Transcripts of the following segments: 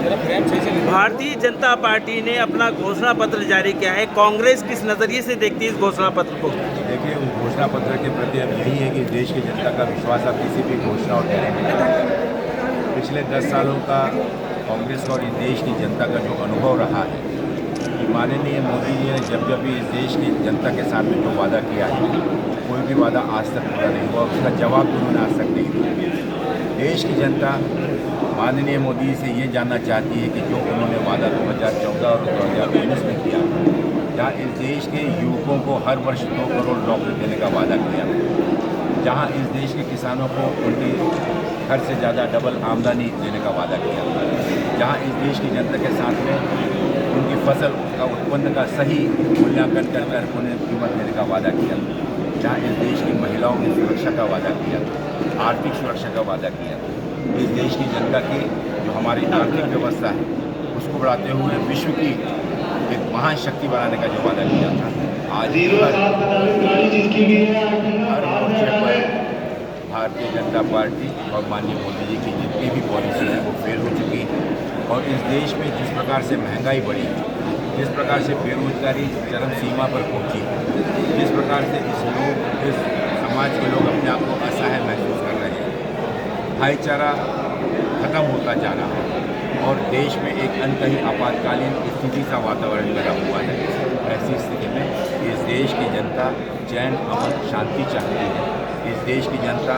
Bharatiya Janata party ने अपना घोषणा पत्र जारी किया है। कांग्रेस किस नज़रिए से देखती है इस घोषणा पत्र को? देखिए, उस घोषणा पत्र के प्रति अब यही है कि देश की जनता का विश्वास अब किसी भी घोषणा और गारंटी नहीं है। पिछले 10 सालों का कांग्रेस और इस देश की जनता का जो अनुभव रहा है कि माननीय मोदी जी ने जब जब भी इस देश की जनता के साथ में जो वादा किया है, कोई भी वादा आज तक पूरा नहीं हुआ, उसका जवाब उन्होंने आज तक नहीं दिया। देश की जनता माननीय मोदी से ये जानना चाहती है कि जो उन्होंने वादा 2014 और 2019 में किया, जहाँ इस देश के युवकों को हर वर्ष 2 करोड़ नौकरी देने का वादा किया, जहाँ इस देश के किसानों को उनकी घर से ज़्यादा डबल आमदनी देने का वादा किया, जहाँ इस देश की जनता के साथ में उनकी फसल का उत्पन्न का सही मूल्यांकन कर उन्हें कीमत देने का वादा किया, जहाँ इस देश की महिलाओं की सुरक्षा का वादा किया, आर्थिक सुरक्षा का वादा किया, इस देश की जनता की जो हमारी आर्थिक व्यवस्था है उसको बढ़ाते हुए विश्व की एक महान शक्ति बनाने का जो वादा किया था, आज हर मोर्चे पर भारतीय जनता पार्टी और माननीय मोदी जी की जितनी भी पॉलिसी है वो फेल हो चुकी है। और इस देश में जिस प्रकार से महंगाई बढ़ी, जिस प्रकार से बेरोजगारी चरम सीमा पर पहुंची, जिस प्रकार से इस समाज के लोग अपने आप को असहाय महसूस कर रहे हैं, भाईचारा खत्म होता जा रहा है और देश में एक अंतही आपातकालीन स्थिति सा वातावरण बना हुआ है। ऐसी स्थिति में इस देश की जनता चैन, अमन, शांति चाहती है। इस देश की जनता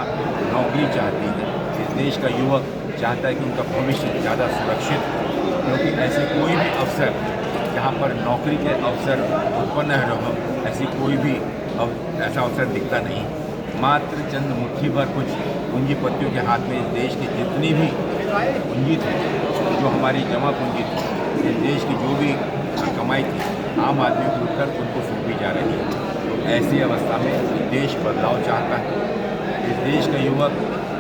नौकरी चाहती है। इस देश का युवक चाहता है कि उनका भविष्य ज़्यादा सुरक्षित हो, क्योंकि ऐसे कोई भी अवसर जहाँ पर नौकरी के अवसर उत्पन्न हो, ऐसी कोई भी ऐसा अवसर दिखता नहीं। मात्र चंद मुट्ठी भर कुछ पूंजीपतियों के हाथ में इस देश की जितनी भी पूंजी थी, जो हमारी जमा पूंजी थी, इस देश की जो भी कमाई थी, आम आदमी को उठकर उनको सौंपी जा रही है। तो ऐसी अवस्था में देश बदलाव चाहता है। इस देश का युवक,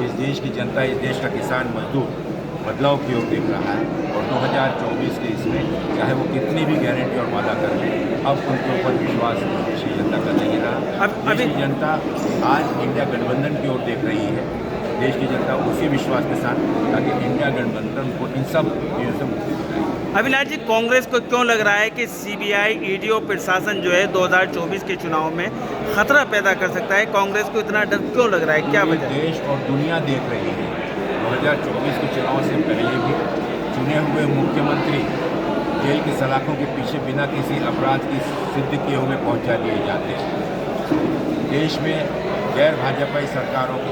इस देश की जनता, इस देश का किसान मजदूर बदलाव की ओर देख रहा है। और 2024 के इसमें चाहे वो कितनी भी गारंटी और वादा कर ले, अब उनके ऊपर विश्वास देश की जनता का नहीं रहा। देश की जनता आज इंडिया गठबंधन की ओर देख रही है। देश की जनता उसी विश्वास के साथ, ताकि इंडिया गठबंधन को इन सब चीज़ों से मुक्ति दिलाए। अविनाश जी, कांग्रेस को क्यों लग रहा है कि सीबीआई, ईडी और प्रशासन जो है 2024 के चुनाव में खतरा पैदा कर सकता है? कांग्रेस को इतना डर क्यों लग रहा है, क्या वजह? देश और दुनिया देख रही है। 2024 के चुनाव से पहले भी चुने हुए मुख्यमंत्री जेल की सलाखों के पीछे बिना किसी अपराध की सिद्ध किए हुए पहुंचा दिए जाते हैं। देश में गैर भाजपाई सरकारों को,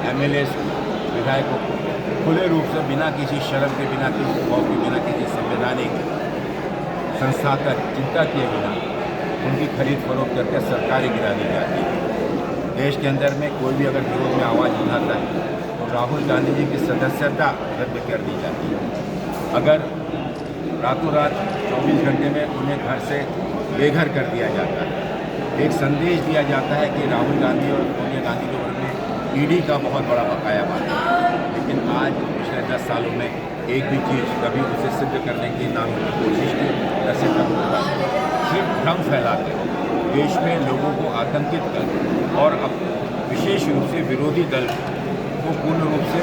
एमएलए, विधायकों को खुले रूप से बिना किसी शर्म के, बिना किसी खौफ के, बिना किसी संवैधानिक संस्था तक चिंता किए बिना उनकी खरीद फरोख्त करके सरकारें गिरा दी जाती है। देश के अंदर में कोई भी अगर विरोध में आवाज़ उठाता है तो राहुल गांधी जी की सदस्यता रद्द कर दी जाती है। अगर रातों रात 24 घंटे में उन्हें घर से बेघर कर दिया जाता है। एक संदेश दिया जाता है कि राहुल गांधी और सोनिया गांधी के ऊपर में ईडी का बहुत बड़ा बकाया बांधा है। लेकिन आज पिछले 10 सालों में एक भी चीज़ कभी उसे सिद्ध करने की ना उन्होंने कोशिश की, न सिद्ध होता। सिर्फ भ्रम फैला कर देश में लोगों को आतंकित कर और अब विशेष रूप से विरोधी दल को पूर्ण रूप से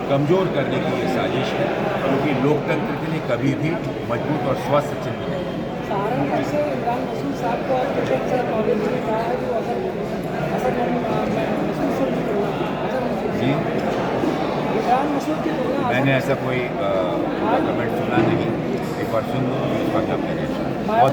कमज़ोर करने की ये साजिश है, क्योंकि लोकतंत्र के लिए कभी भी मजबूत और स्वस्थ चिन्ह है। सहारनपुर से इमरान मसूद साहब को कॉलेज ने कहा है कि जी, इमरान मसूद की तुलना मैंने ऐसा कोई कमेंट सुना नहीं। एक बार सुन लो, इस बात का मैंने